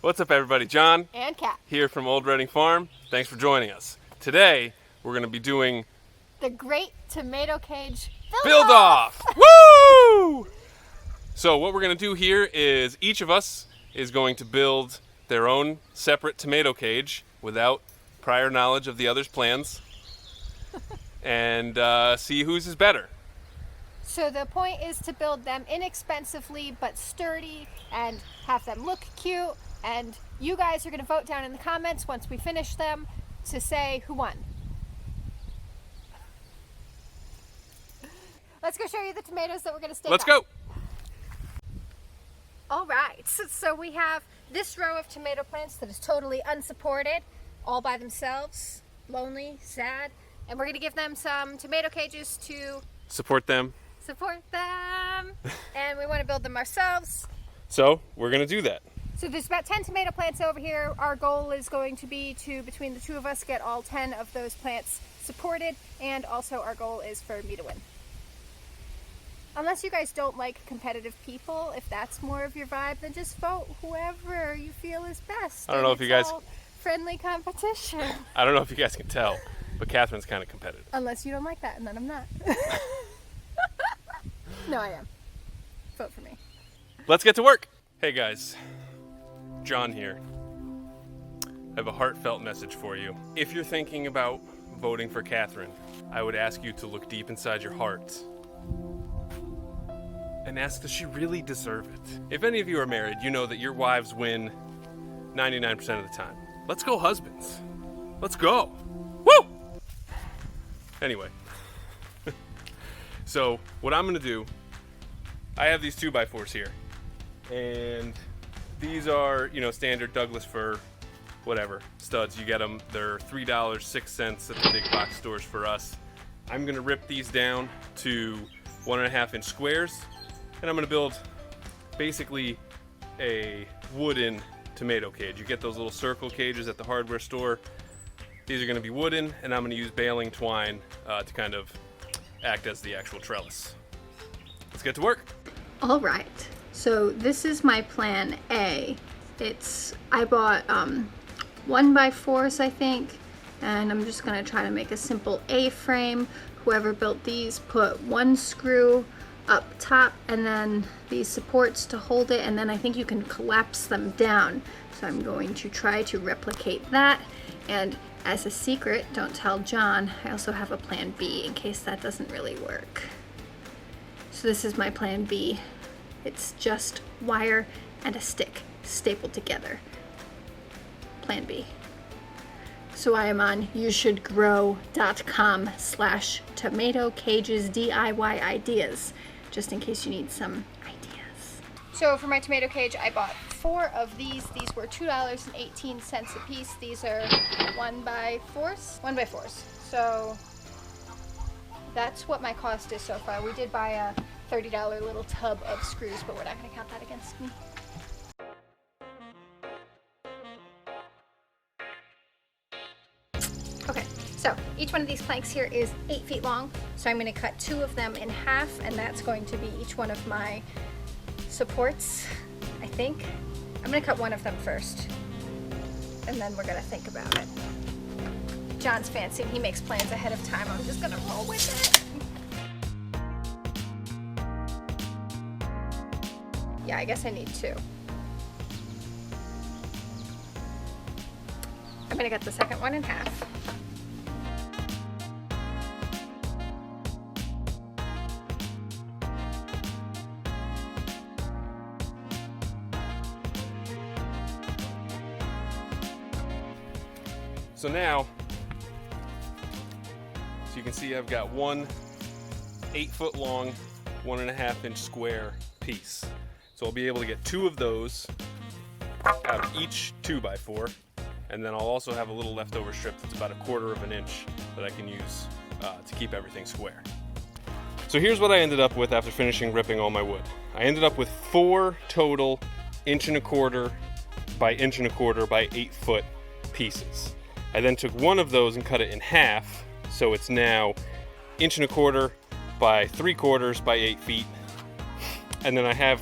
What's up, everybody? John and Kat here from Old Reading Farm. Thanks for joining us. Today we're going to be doing the Great Tomato Cage Build Off! Woo! So what we're going to do here is each of us is going to build their own separate tomato cage without prior knowledge of the other's plans and see whose is better. So the point is to build them inexpensively but sturdy and have them look cute, and you guys are going to vote down in the comments once we finish them to say who won. Let's go show you the tomatoes that we're going to stake Let's up. go! All right, so we have this row of tomato plants that is totally unsupported, all by themselves, lonely, sad, and we're going to give them some tomato cages to Support them. And we want to build them ourselves. So we're going to do that. So there's about 10 tomato plants over here. Our goal is going to be to, between the two of us, get all 10 of those plants supported, and also our goal is for me to win. Unless you guys don't like competitive people, if that's more of your vibe, then just vote whoever you feel is best. I don't know if you guys... friendly competition. I don't know if you guys can tell, but Catherine's kind of competitive. Unless you don't like that, and then I'm not. No, I am. Vote for me. Let's get to work. Hey guys, John here. I have a heartfelt message for you. If you're thinking about voting for Catherine, I would ask you to look deep inside your heart and ask, does she really deserve it? If any of you are married, you know that your wives win 99% of the time. Let's go, husbands. Let's go. Woo! Anyway. So what I'm gonna do, I have these 2x4s here, and these are, standard Douglas fir, whatever, studs. You get them, they're $3.06 at the big box stores for us. I'm gonna rip these down to 1.5-inch squares, and I'm gonna build basically a wooden tomato cage. You get those little circle cages at the hardware store. These are gonna be wooden, and I'm gonna use baling twine to kind of act as the actual trellis. Let's get to work. All right, so this is my plan A. I bought 1x4s, I think, and I'm just gonna try to make a simple A-frame. Whoever built these put one screw up top and then these supports to hold it, and then I think you can collapse them down. So I'm going to try to replicate that, and as a secret, don't tell John, I also have a plan B in case that doesn't really work. So this is my plan B. It's just wire and a stick stapled together. Plan B. So I am on youshouldgrow.com/tomato-cages-DIY ideas, just in case you need some ideas. So for my tomato cage, I bought 4 of these. These were $2.18 a piece. These are 1x4s. 1x4s. So that's what my cost is so far. We did buy a $30 little tub of screws, but we're not going to count that against me. Okay, so each one of these planks here is 8 feet long. So I'm going to cut 2 of them in half, and that's going to be each one of my supports, I think. I'm going to cut one of them first, and then we're going to think about it. John's fancy, he makes plans ahead of time. I'm just going to roll with it. Yeah, I guess I need 2. I'm going to cut the second one in half. So now, so you can see I've got one 8-foot long, 1.5-inch square piece. So I'll be able to get 2 of those out of each 2x4, and then I'll also have a little leftover strip that's about 1/4 inch that I can use to keep everything square. So here's what I ended up with after finishing ripping all my wood. I ended up with 4 total 1.25 by 1.25 by 8-foot pieces. I then took one of those and cut it in half, so it's now 1.25 by 3/4 by 8 feet. And then I have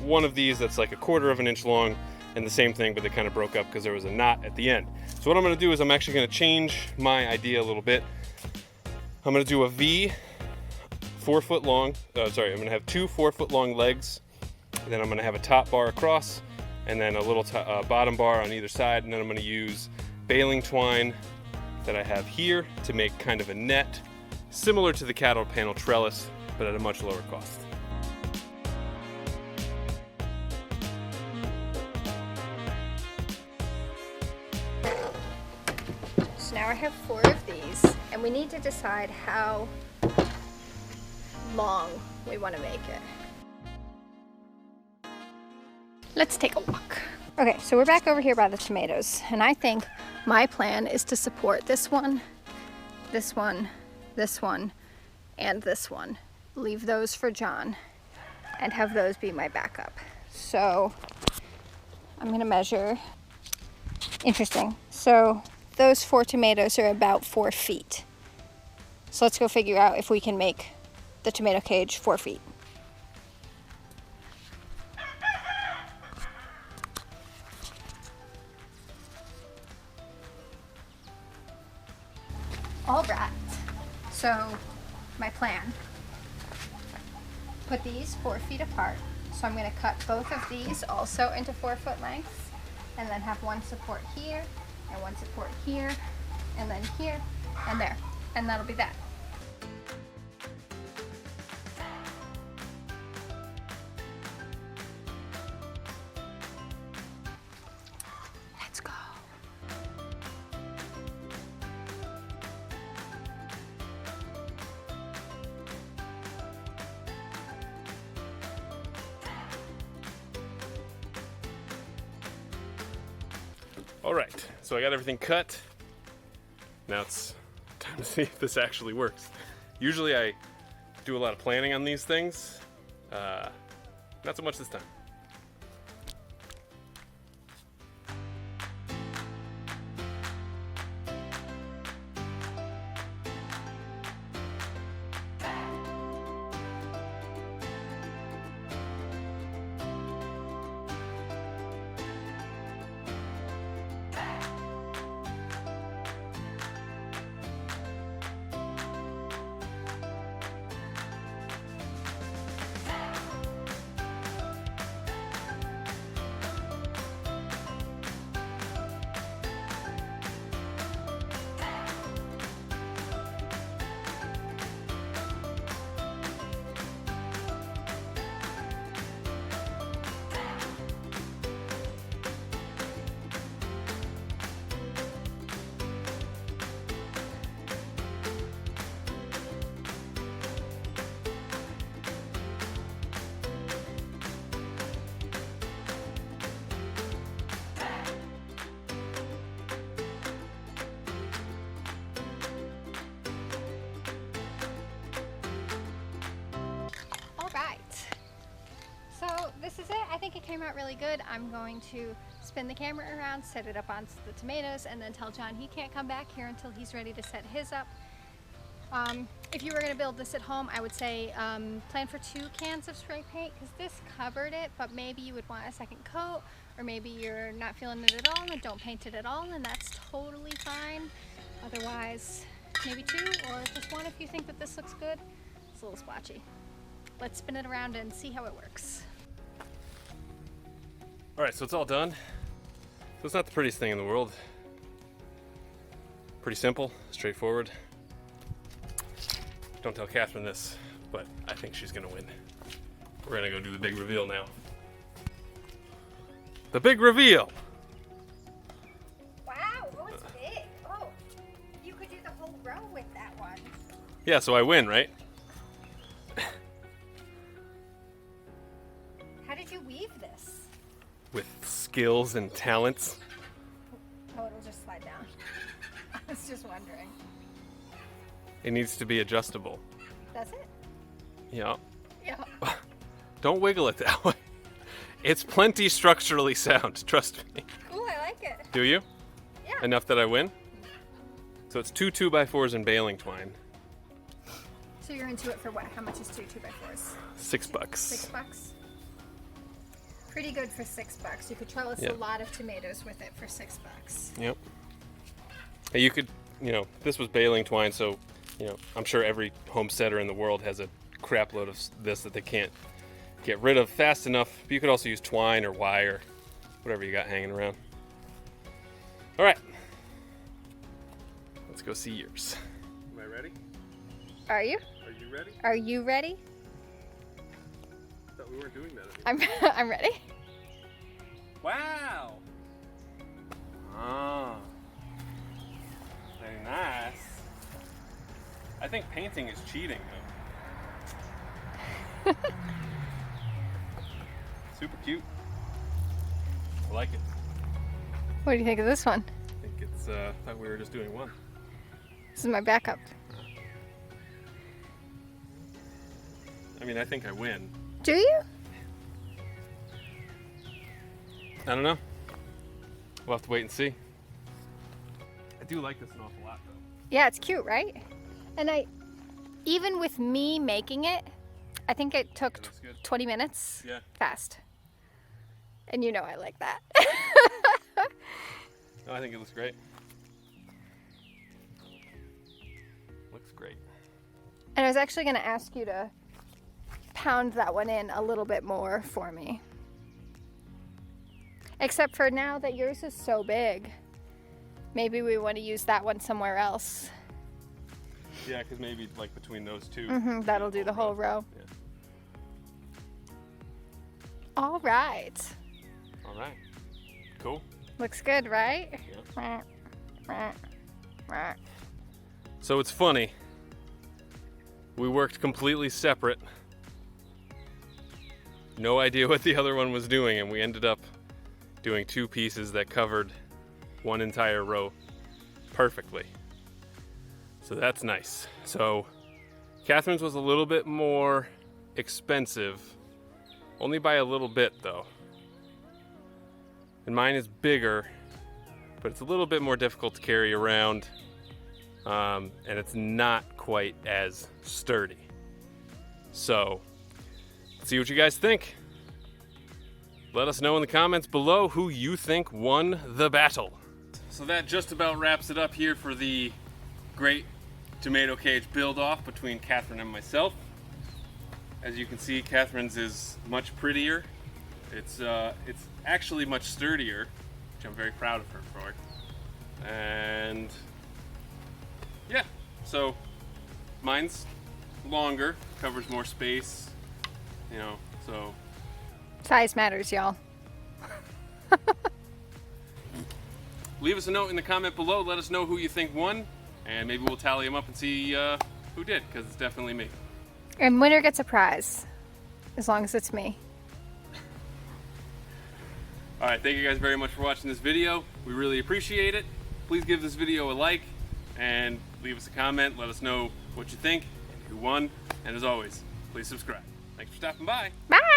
one of these that's like 1/4 inch long and the same thing, but they kind of broke up because there was a knot at the end. So what I'm gonna do is I'm actually gonna change my idea a little bit. I'm gonna do a V, 4 foot long, I'm gonna have 2 4-foot long legs, and then I'm gonna have a top bar across, and then a little bottom bar on either side, and then I'm gonna use baling twine that I have here to make kind of a net, similar to the cattle panel trellis, but at a much lower cost. So now I have 4 of these, and we need to decide how long we want to make it. Let's take a walk. Okay, so we're back over here by the tomatoes, and I think my plan is to support this one, this one, this one, and this one. Leave those for John, and have those be my backup. So I'm gonna measure. Interesting. So those 4 tomatoes are about 4 feet. So let's go figure out if we can make the tomato cage 4 feet. All right, so my plan, put these 4 feet apart. So I'm gonna cut both of these also into 4-foot lengths, and then have one support here, and one support here, and then here, and there. And that'll be that. Let's go. All right, so I got everything cut. Now it's time to see if this actually works. Usually I do a lot of planning on these things. Not so much this time. This is it. I think it came out really good. I'm going to spin the camera around, set it up on the tomatoes, and then tell John he can't come back here until he's ready to set his up. If you were going to build this at home, I would say plan for 2 cans of spray paint, because this covered it, but maybe you would want a second coat, or maybe you're not feeling it at all and don't paint it at all, and that's totally fine. Otherwise, maybe 2 or just 1 if you think that this looks good. It's a little splotchy. Let's spin it around and see how it works. All right, so it's all done. So it's not the prettiest thing in the world. Pretty simple, straightforward. Don't tell Catherine this, but I think she's gonna win. We're gonna go do the big reveal now. The big reveal! Wow, oh, it's big. Oh, you could do the whole row with that one. Yeah, so I win, right? How did you weave this? With skills and talents. Oh, it'll just slide down. I was just wondering. It needs to be adjustable. Does it? Yeah. Yeah. Don't wiggle it that way. It's plenty structurally sound, trust me. Cool, I like it. Do you? Yeah. Enough that I win? So it's 2 2x4s and baling twine. So you're into it for what? How much is 2 2x4s? $6. $6. pretty good for $6. You could trellis a lot of tomatoes with it for $6. Yep. You could, this was baling twine, so, I'm sure every homesteader in the world has a crap load of this that they can't get rid of fast enough. But you could also use twine or wire, whatever you got hanging around. All right. Let's go see yours. Am I ready? Are you? Are you ready? Are you ready? I thought we weren't doing that anymore. I'm ready. Wow. Ah. Very nice. I think painting is cheating, though. Super cute. I like it. What do you think of this one? I think it's, I thought we were just doing one. This is my backup. I mean, I think I win. Do you? I don't know. We'll have to wait and see. I do like this an awful lot, though. Yeah, it's cute, right? And even with me making it, I think it took 20 minutes. Yeah. Fast. And I like that. No, I think it looks great. Looks great. And I was actually going to ask you to pound that one in a little bit more for me. Except for now that yours is so big, maybe we want to use that one somewhere else. Yeah, because maybe like between those two. That'll do the whole row. Yeah. All right. All right. Cool. Looks good, right? Yeah. So it's funny. We worked completely separate. No idea what the other one was doing, and we ended up doing two pieces that covered one entire row perfectly. So that's nice. So Catherine's was a little bit more expensive, only by a little bit though. And mine is bigger, but it's a little bit more difficult to carry around, and it's not quite as sturdy. So let's see what you guys think. Let us know in the comments below who you think won the battle. So that just about wraps it up here for the great tomato cage build off between Catherine and myself. As you can see, Catherine's is much prettier. It's actually much sturdier, which I'm very proud of her for. And yeah, so mine's longer, covers more space, so. Size matters, y'all. Leave us a note in the comment below. Let us know who you think won, and maybe we'll tally them up and see who did, because it's definitely me. And winner gets a prize, as long as it's me. All right, thank you guys very much for watching this video. We really appreciate it. Please give this video a like and leave us a comment. Let us know what you think and who won. And as always, please subscribe. Thanks for stopping by. Bye!